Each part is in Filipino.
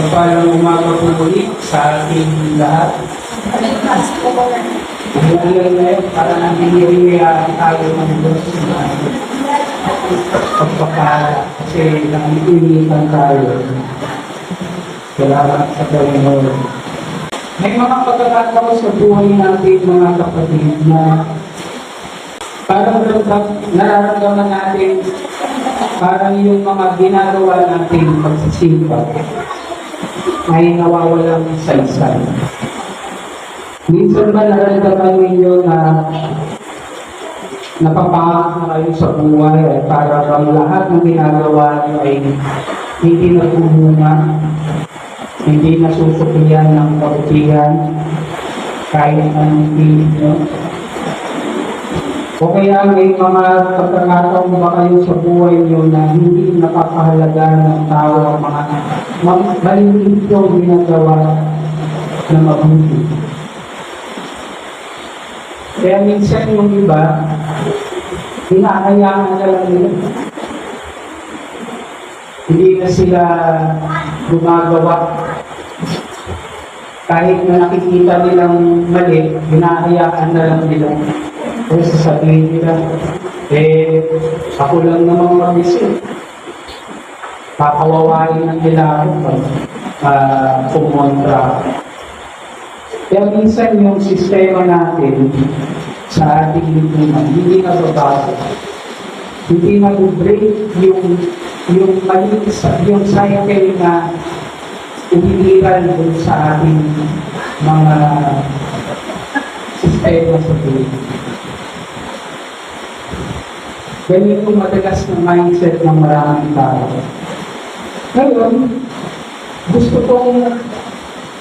Pagpalang umaga po muli sa ating lahat. Hanggang ngayon, para nangyayari tayo ng Diyos na pagpapala kasi nakikinitan tayo. Salamat sa Panginoon. May mga pagkakataon sa buhay natin mga kapatid na parang nararamdaman natin parang yung mga ginagawa natin pagsisimba ay nawawalang saysay. Minsan ba nararamdaman ninyo na napapangat na kayo sa buhay at parang lahat ng ginagawa niyo ay hindi napumunga, hindi nasusukiyan ng kabutihan kahit anong pilit nyo? O kaya may mga pagkakataon ba kayo sa buhay nyo na hindi napapahalaga ng tao ang mga maliit yung ginagawa na mabuti? Kaya minsan yung iba, hinahayaan na lang nila. Hindi na sila gumagawa. Kahit na nakikita nilang mali, hinahayaan na lang nila. Kaya sasabihin nila, ako lang namang mag-isip. Papawawain ng nila ako kumontra. Kaya minsan yung sistema natin sa ating lipunan, hindi nababago. Hindi mag-break yung cycle na umiiral dun sa ating mga sistema sa buhay. Ganito madalas na mindset ng maraming tao. Ngayon, gusto kong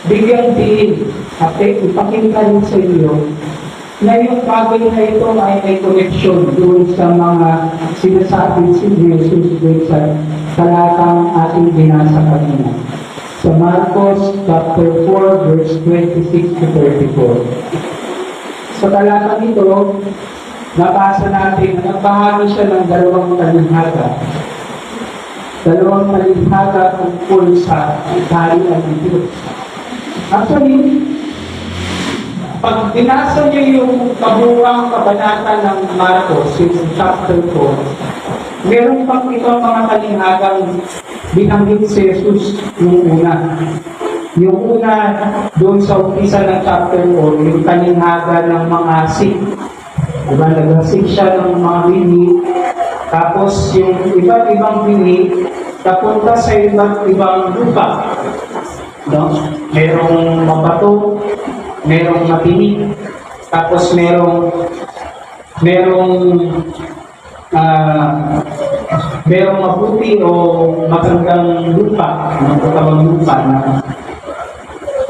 bigyan din at ipakita rin sa inyo na yung bagay na ito ay may connection doon sa mga sinasabi si Jesus doon sa talatang ating binasa kanina. Sa Marcos chapter 4 verse 26 to 34. Sa talatang ito, nabasa natin na nagbahagi siya ng dalawang talinghaga. Dalawang talinghaga tungkol sa kaharian ng Diyos. Actually, pag binasa niyo yung kabuuang kabanata ng Marcos, yung chapter 4, meron pang ibang mga talinghagang binanggit si Jesus yung una. Yung una, doon sa umpisa ng chapter 4, yung talinghaga ng mga sick. Diba, nag-sick siya ng mga bini. Tapos yung iba't ibang bini, napunta sa iba't ibang lupa. No? Merong mabato, merong matinik, tapos merong mabuti o matandang lupa, matandang lupa na.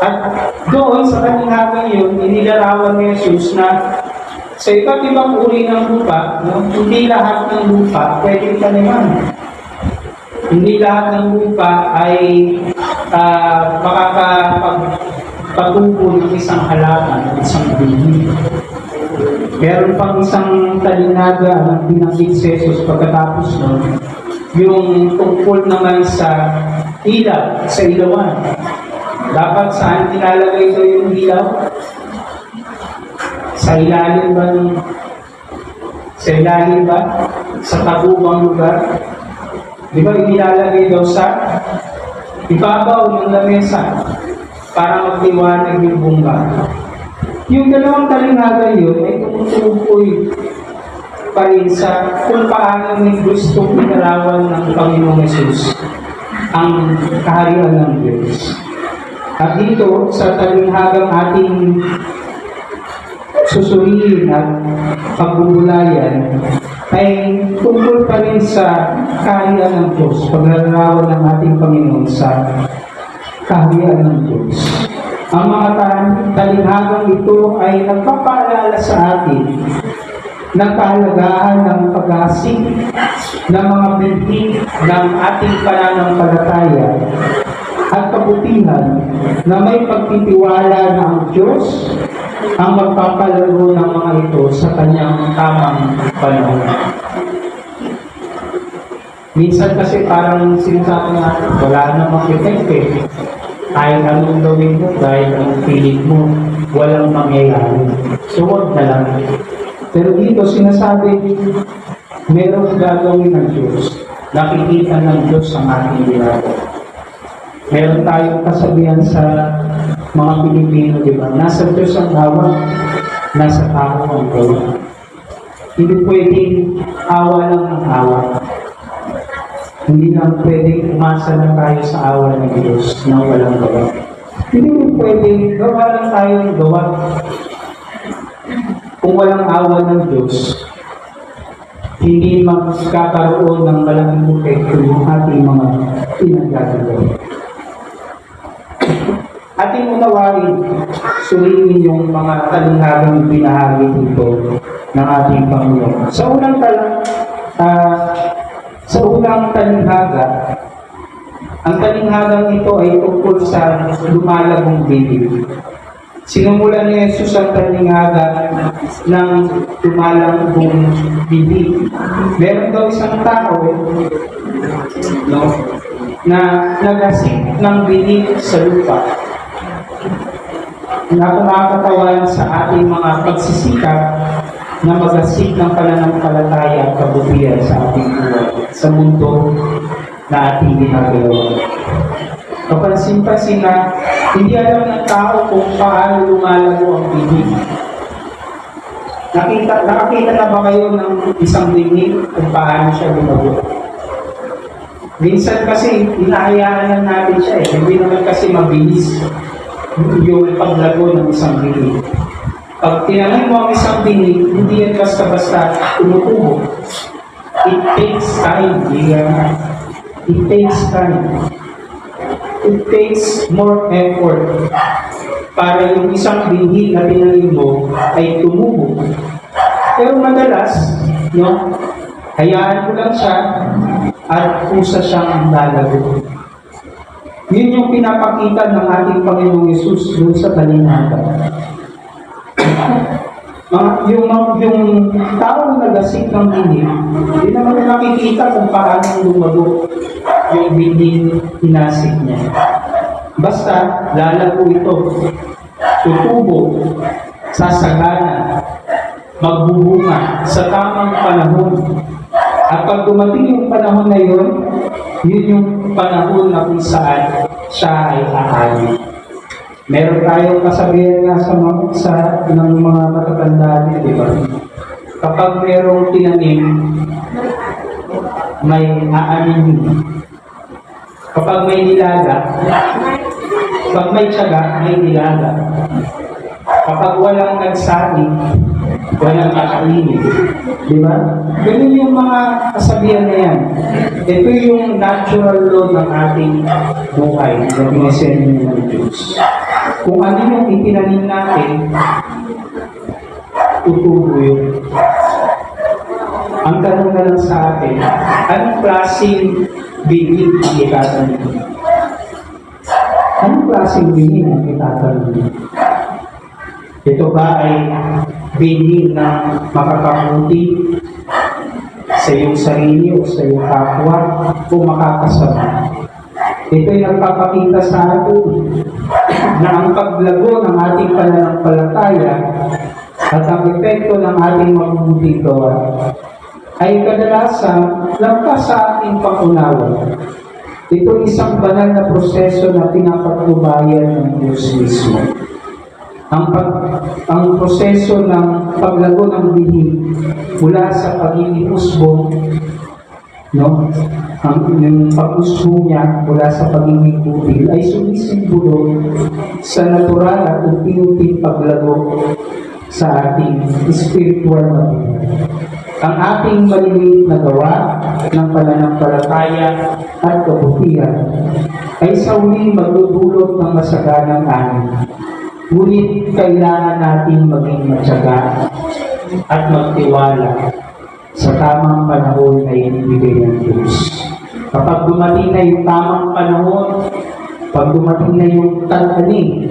At doon sa kaninagang yun, inilarawan ni Jesus na sa iba't ibang uri ng lupa, no, hindi lahat ng lupa pwede taniman. Hindi lahat ng lupa ay makakapagpatubo ng isang halaman, isang bini. Meron pang isang talinaga na binanggit si Jesus pagkatapos nun, yung tungkol naman sa ilaw, sa ilawan. Dapat saan nilalagay ito yung ilaw? Sa ilalim ba? Sa tagubang lugar? Di ba inilalagay daw sa ibabaw ng lamesa para magdiwanag yung bungga? Yung dalawang talinghaga yun ay tumutukoy pa rin sa kung paano may gustong inarawan ng Panginoong Jesus ang kaharian ng Diyos. At dito sa talinghagang ating susuriin at pagbubulayan ay tungkol pa rin sa kaharian ng Diyos, paglalarawan ng ating Panginoon sa kaharian ng Diyos. Ang mga talinghagang ito ay nagpapaalala sa atin ng kahalagahan ng pag-asik ng mga binti ng ating pananampalataya at kabutihan na may pagtitiwala na ang Diyos ang magpapalaro ng mga ito sa kanyang tamang panahon. Minsan kasi parang sinasabi natin, wala namang effect eh. kahit anong gawin mo, kahit anong pilit mo, walang mangyayari. So, wag na lang. Pero dito sinasabi, merong gagawin ng Diyos. Nakikita ng Diyos ang ating ginagawa. Meron tayong kasabihan sa mga Pilipino, di ba? Nasa Diyos ang awa, nasa tao ang gawa. Hindi pwedeng awa lang ang awa. Hindi lang pwedeng umasa lang tayo sa awa ng Diyos na walang gawa. Hindi pwedeng gawa lang tayo ng gawa. Kung walang awa ng Diyos, hindi magkakaroon ng malaking epekto yung ating mga pinagagagawa. Ating unawain, suriin yung mga talinghagang binahagi dito ng ating Panginoon. Sa unang talinghaga, ang talinghagang ito ay tungkol sa lumalagong bibig. Sinumulan ni Jesus ang talinghaga ng lumalagong bibig. Meron daw isang tao na nagasik ng bibig sa lupa, na kumakatawan sa ating mga pagsisikap na magasik ng pananampalataya at kabutihan sa ating buhay, sa mundo na ating ginagawa. Kapansin-pansin na hindi alam ng tao kung paano lumalago ang bibig. Nakakita na ba kayo ng isang bibig kung paano siya lumago? Minsan kasi, hinahayaan lang natin siya eh. Hindi naman kasi mabilis yung paglago ng isang bibig. Pag tinanong mo ang isang bibig, hindi yan basta-basta tumutubo. It takes time. It takes time. It takes more effort para yung isang bibig na tinanim mo ay tumubo. Pero madalas, hayaan mo lang siya at kusa siyang lalago. Yun yung pinapakita ng ating Panginoong Yesus doon sa talinghaga. Yung taong nagasik ng bibig, hindi naman nakikita kung paano lumago yung bibig hinasik niya. Basta, lalago ito, tutubo, sasagana, magbubunga sa tamang panahon. At pag dumating yung panahon na yun, yun yung panahon na kung saan siya ay aani. Meron tayong kasabihan nga ng mga matatanda din, di ba? Kapag merong tinanim, may aanin. Kapag may nilaga, pag may tiyaga, may nilaga. Kapag walang nagsabi, walang kakainin. Di ba? Ganun yung mga kasabihan na yan. Ito yung natural law ng ating buhay na pinasenyo ng Diyos. Kung ano yung itinanim natin, tutubo yun. Ang tanong na lang sa atin, anong klaseng bibig ang itatanim? Anong klaseng bibig ang itatanim? Ito ba ay bibig na makakabuti sa iyong sarili o sa iyong kapwa o makakasama? Ito ay nagpapakita sa atin na ang paglago ng ating pananampalataya at ang epekto ng ating mabubuting gawa ay kadalasan lampas sa ating pangunawa. Ito isang banal na proseso na pinapagtubayan ng Diyos mismo. Ang proseso ng paglago ng bibig mula sa pagiging usbong, yung pag-usbong niya mula sa pagiging bubig ay sumisimbolo sa natural at unti-unting paglago sa ating spiritual na buhay. Ang ating maliliit na gawa ng pananampalataya at kabutihan ay sa huli magdudulot ng masaganang ani. Ngunit kailangan natin maging matyaga at magtiwala sa tamang panahon na ibibigay ng Diyos. Kapag dumating na yung tamang panahon, pag dumating na yung tag-ani,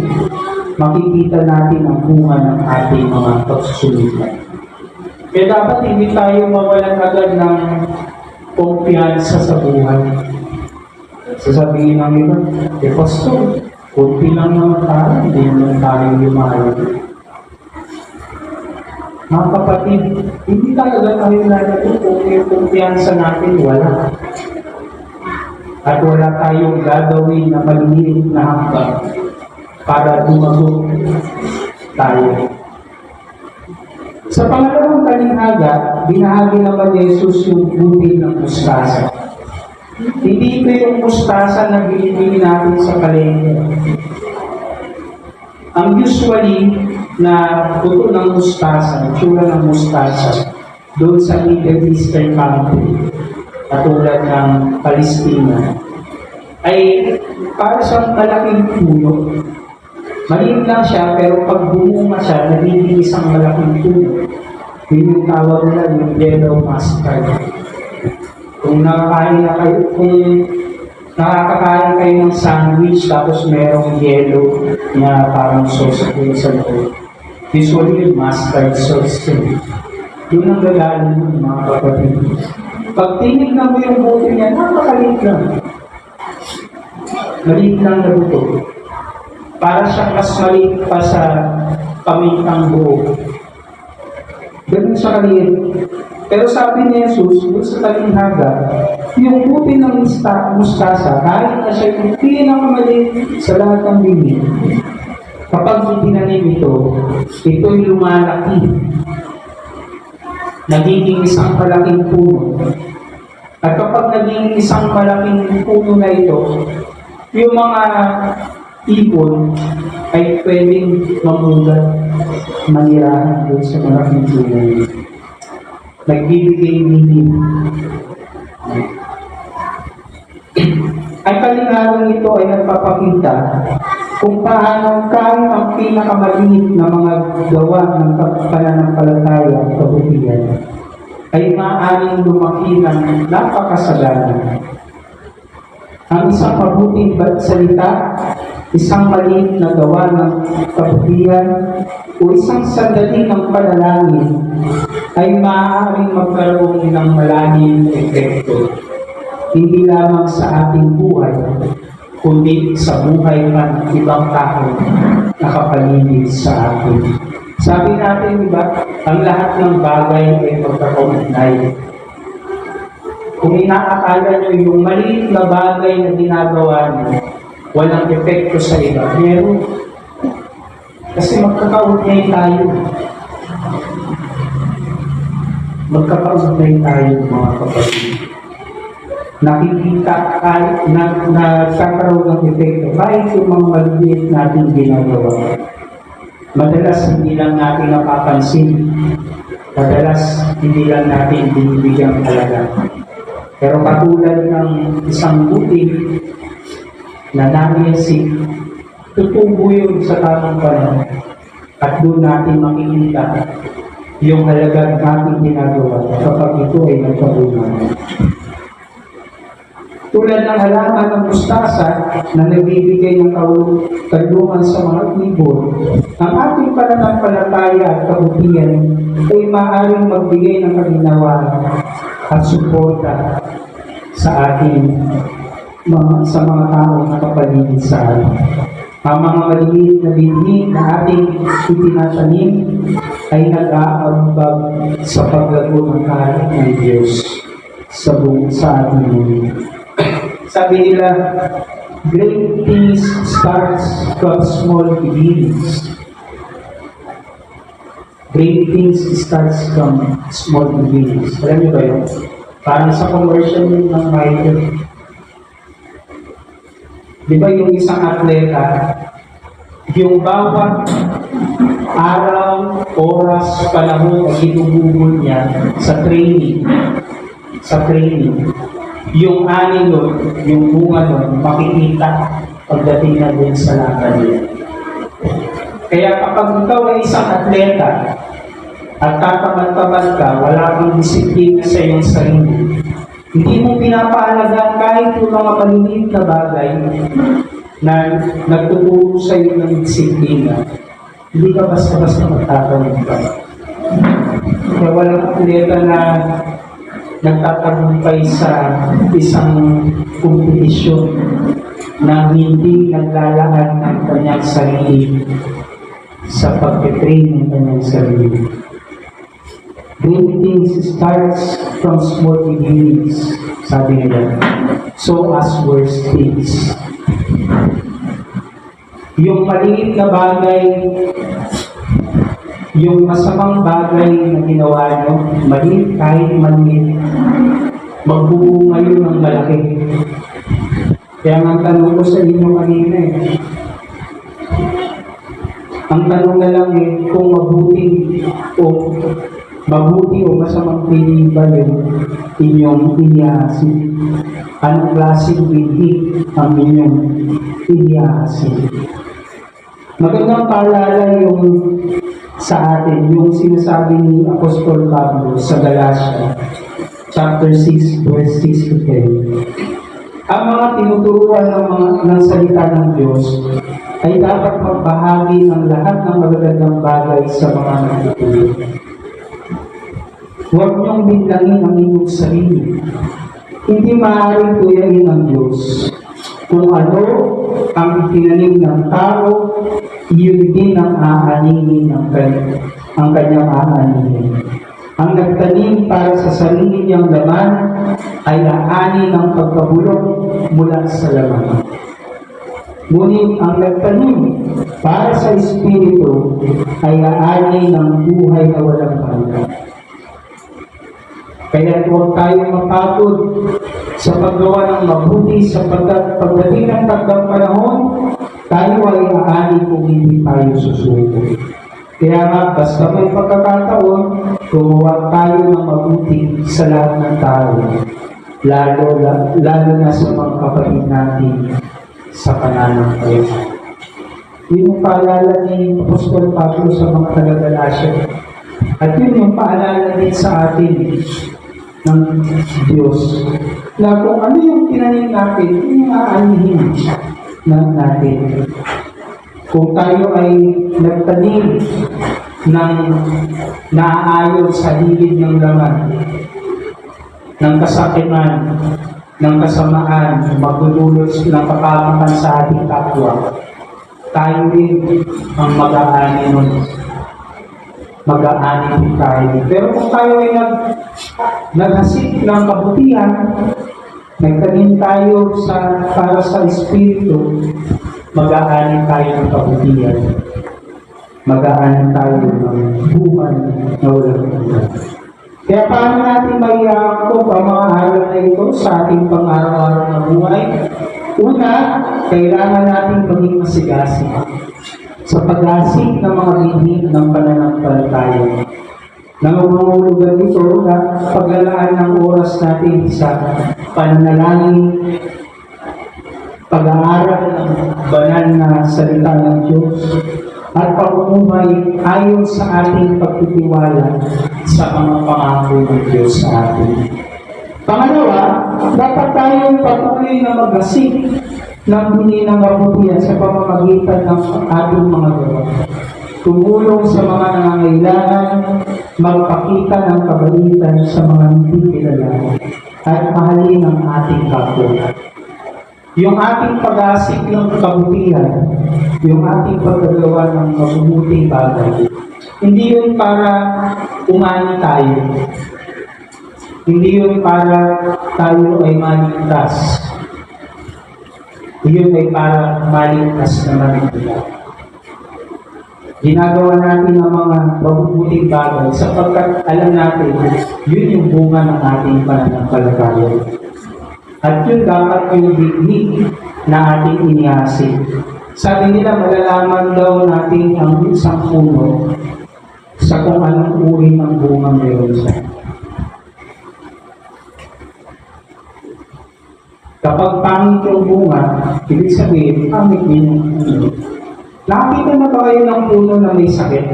makikita natin ang bunga ng ating mga pagsusulitan. Kaya dapat hindi tayo mawalan agad ng kumpiyansa sa buhay. Sasabihin ng iba, Pastor, Kunti lang naman tayo, hindi naman tayo lumayo. Mga kapatid, hindi talaga tayo lalago kung yung kumpiyansa natin wala. At wala tayong gagawin na maliliit na hanggang para dumago tayo. Sa pangalawang talinghaga, binahagi naman ni Jesus yung butil ng mustasa. Hindi ito yung mustasa na binibili natin sa palengke. Ang usually na buto ng mustasa, tsura ng mustasa, doon sa Middle Eastern country, katulad ng Palestina, ay para sa malaking puno. Maliit lang siya, pero pag bumunga siya, nagiging isang malaking puno. Yun yung tawag nila yung yellow mustard. Kung nakakain kayo ng sandwich, tapos merong yellow na parang sauce sa loob. Usually yung mustard sauce. Yun ang gagaling ng mga kapatid. Pag tinignan mo yung buto niya, napakaliit lang. Maliit lang na buto. Para siyang mas maliit pa sa pamintang buo. Ganun siya kaliit. Pero sabi ni Jesus, doon sa talinghaga, yung buti ng mustasa, kahit na siya yung pinakamaliit sa lahat ng bingin, kapag itinanim ito'y lumalaki. Nagiging isang malaking puno. At kapag naging isang malaking puno na ito, yung mga ibon ay pwedeng mamugat, manirahan doon sa malaking puno. Nagbibigay nilin. Ang talinghagang ito ay nagpapakita kung paano kahit ang pinakamaliit na mga gawa ng pananampalataya at kabutihan ay maaaring lumaki ng napakasagana. Ang isang mabuting salita, isang maliit na gawa ng kabutihan, o isang sandali ng panalangin ay maaaring magkaroon ng malalim na epekto, hindi lamang sa ating buhay, kundi sa buhay ng ibang tao na kapaligid sa atin. Sabi natin, diba, ang lahat ng bagay ay magkakaugnay. Kung inaakala nyo yung maliit na bagay na ginagawa nyo, walang epekto sa iba, meron. Kasi magkakaugnay tayo. Magkakaugnay tayo, mga kapatid. Nakikita na nagkakaroon ng epekto kahit yung mga maliliit natin ginagawa. Madalas hindi lang natin napapansin. Madalas hindi lang natin binibigyang halaga. Pero katulad ng isang butil na namiasik, tutubo yun sa tamang panahon. At doon natin makikita yung halaga natin ginagawa kapag ito ay nagpabunga. Tulad ng halaman ng mustasa na nagbibigay ng kalungan sa mga ibon, ang ating pananampalataya at kabutihan ay maaaring magbigay ng kalinawan at suporta sa ating sa mga tao na kapaligid sa atin. Ang mga maliliit na binhi na ating itinatanim ay nag-aambag sa paglago ng kahit ng Diyos sa ating mundo. Sabi nila, great things starts from small beginnings. Great things starts from small beginnings. Alam niyo ba yun? Parang sa commercial yun ng Michael. Di ba yung isang atleta, yung bawat araw, oras, panahon na ginugugol niya sa training, yung ani nun, yung bunga nun, makikita pagdating na din sa laban niya. Kaya kapag ikaw ay isang atleta at tatamad-tamad ka, wala kang disiplina sa iyong sarili, hindi mo pinapahalagaan kahit yung mga maliliit na bagay na nagtuturo sa iyo ng disiplina, hindi ka basta-basta magtatamad ka. Kaya walang atleta na nagtatagumpay sa isang kompetisyon na hindi naglalaan ng kanyang sarili sa pag-train ng kanyang sarili. Great things starts from small beginnings, sabi nila. So as worst things. Yung maliit na bagay, yung masamang bagay na ginawa nyo, maliit kahit maliit, magbubunga yun ng malaki. Kaya ang tanong ko sa inyo kanina ang tanong na lang kung mabuti o masamang pili ba yung inyong inihasin? Anong klaseng pili ang inyong inihasin? Magandang paalala yung sa atin, yung sinasabi ni Apostol Pablo sa Galatia, chapter 6, verse 6 to 10. Ang mga tinuturuan ng salita ng Diyos ay dapat magbahagi ng lahat ng magagandang bagay sa mga nagtutulog. Huwag niyong bintangin ang inyong sarili. Hindi maaaring tuyain ng Diyos. Kung ano ang tinanim ng tao, iyon din ang aaningin ang kanyang aaningin. Ang nagtanim para sa sarili niyang laman ay aani ng pagkabulok mula sa laman. Ngunit ang nagtanim para sa Espiritu ay aani ng buhay na walang hanggan. Kaya huwag tayong mapagod sa paggawa ng mabuti sapagkat pagdating ng takdang panahon, tayo ay aani kung hindi tayo susuko. Kaya nga, basta may pagkakataon, gumawa tayo ng mabuti sa lahat ng tao, lalo na sa mga kapatid natin sa pananampalataya. Yun yung paalala ni Apostol Pablo sa mga taga-Galatia. At yun yung paalala din sa atin ng Diyos. Na kung ano yung tinanim natin, yun yung aanihin natin. Kung tayo ay nagtanim ng naaayon sa hilid ng laman, ng kasakiman, ng kasamaan, magdudulot ng kapamakan sa ating kapwa, tayo din ang mag-aani nun. Mag-aani din tayo. Pero kung tayo ay naghasik ng kabutihan, nagtanim tayo para sa Espiritu, mag-aani tayo ng kabutihan. Mag-aani tayo ng buhay na walang hanggan. Kaya paano natin maiakop ang mga aral na ito sa ating pang-araw-araw na buhay? Una, kailangan natin maging masigasig sa pag-asik ng mga bihig ng pananampalataya. Nangungulugan ito na paglalaan ng oras natin sa pananalangin, pag-aaral ng banal na salita ng Diyos, at pamumuhay ayon sa ating pagtitiwala sa mga pangako ng Diyos sa atin. Pangalawa, dapat tayong patuloy na mag-asik ng huni ng kabutihan sa pamamagitan ng ating mga gawa. Tumulong sa mga nangangailangan, magpakita ng kabaitan sa mga hindi kilala, at mahalin ang ating kapwa. Yung ating pag-asik ng kabutihan, yung ating paggagawa ng mabubuting bagay, hindi yun para umani tayo. Hindi yun para tayo ay maligtas. Yun ay para maligtas naman ito. Ginagawa natin ang mga mabubuting bagay sapagkat alam natin, yun yung bunga ng ating pananampalataya. At yun dapat yung bignig na ating inihasin. Sabi nila, malalaman daw natin ang isang puno sa kung anong uri ng bunga meron siya. Kapag pangit yung bunga, ibig sabihin, pangit din yung puno. Nakakita na ba kayo ng puno na may sakit?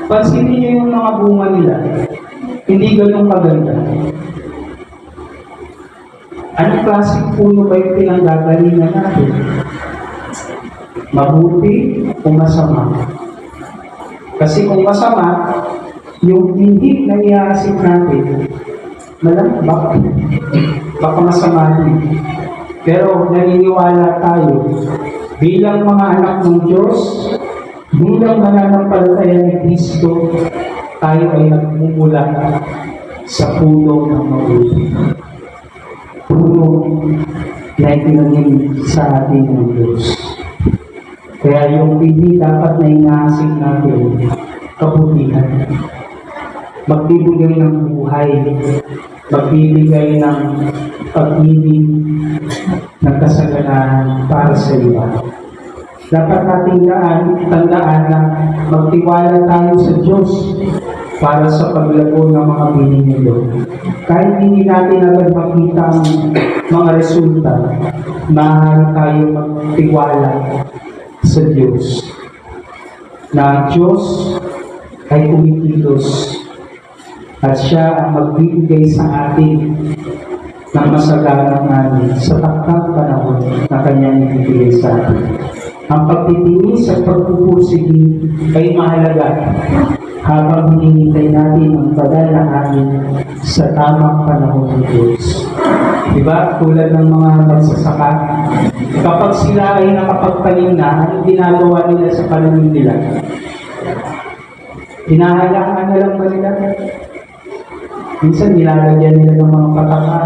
Pansinin niyo yung mga bunga nila. Hindi ganun kaganda. Anong klaseng puno ba yung pinanggagalingan natin? Mabuti o masama? Kasi kung masama, yung hindi na ihaasip natin, baka masama din. Pero naniniwala tayo bilang mga anak ng Diyos, bilang mananampalataya ni Kristo, tayo ay nagmumula sa puno ng mabuti. Puno na itinanim sa atin ng Diyos. Kaya yung hindi dapat na inaasik natin, kabutihan. Magbibigay ng buhay, magbibigay ng pag-ibig, ng kasaganahan para sa iba. Dapat nating tandaan na magtiwala tayo sa Diyos para sa paglago ng mga bininilo. Kahit hindi natin agad makita ang mga resulta, maaari tayo magtiwala sa Diyos. Na ang Diyos ay kumikilos at siya ang magbibigay sa atin ng masaganang namin sa takdang panahon na kanyang ibibigay sa atin. Ang pagtitiis at pagpupursigi ay mahalaga habang hinihintay natin ang padalaanin sa tamang panahon ng Diyos. Diba? Tulad ng mga magsasaka, kapag sila ay nakapagtanim na, anong ginagawa nila sa pananim nila? Hinahalaan na lang ba nila? Minsan nilalagyan nila ng mga pataka,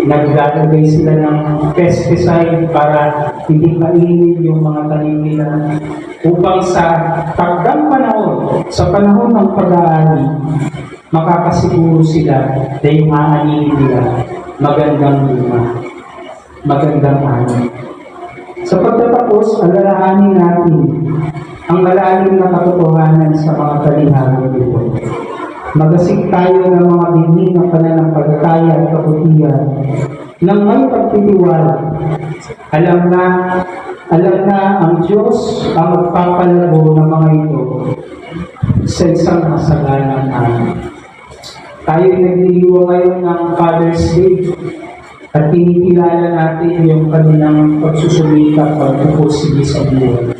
naglalagay sila ng pesticide para hindi kainin yung mga tanim nila upang sa takdang panahon, sa panahon ng pag-aani, makakasiguro sila na yung aanin nila magandang bunga, magandang ani. Sa pagtatapos, alalahanin natin ang malalim na katotohanan sa mga talihara nito. Magasik tayo ng mga bini ng pananampalataya at kabutihan nang may pagtitiwala. Alam na ang Diyos ang magpapalago ng mga ito sa isang masaganang araw. Tayo nagdiriwa ngayon ng Father's Day at kinikilala natin yung kanilang pagsusumikap, pagpupursige sa buhay.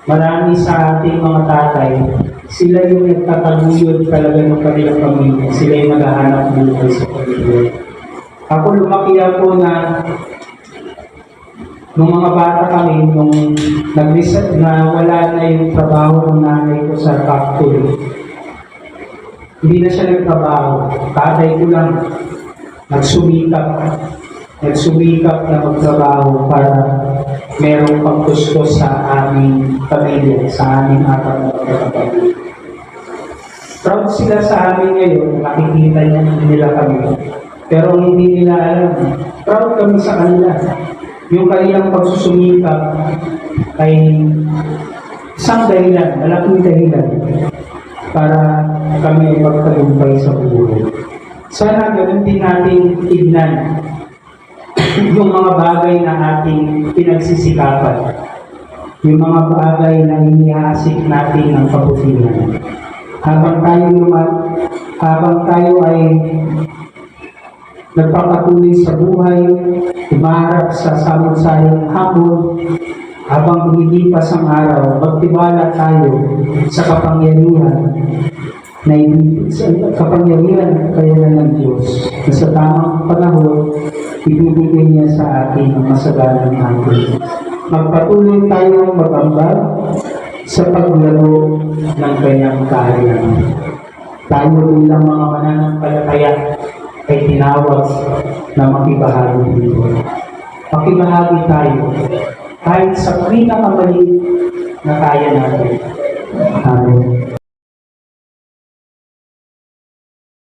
Marami sa ating mga tatay, sila yung nagtataguyod talaga ng kanilang pamilya. Sila yung naghahanap buhay sa pamilya. Ako lumaki ako na nung mga bata kami, nung nag-reset na wala na yung trabaho ng nanay ko sa factory. Hindi na siya nagtrabaho. Tatay ko lang nagsumikap na magtrabaho para merong pagtustos sa aming pamilya, sa aming apat na pagkakapamilya. Proud sila sa amin ngayon, nakikita nila kami. Pero hindi nila alam, proud kami sa kanila. Yung kanilang pagsusumikap ay isang dahilan, malaking dahilan para kami ay magtagumpay sa buhay. Sana ganoon din natin tignan yung mga bagay na ating pinagsisikapan, yung mga bagay na inihaasik natin ng kabutihan. Habang tayo ay nagpapatuloy sa buhay, umarap sa samot-sayang hapon, habang lumilipas ang araw, magtiwala tayo sa kapangyarihan na kapangyarihan kaya ng Diyos na sa tamang panahon ibibigay niya sa atin ang masaganang atin. Magpatuloy tayong magambal sa paglaro ng kanyang kaharian. Tayo bilang mga mananampalataya ay tinawag na makibahagi dito. Makibahagi tayo kahit sa pinakamaliit na kaya natin. Amen.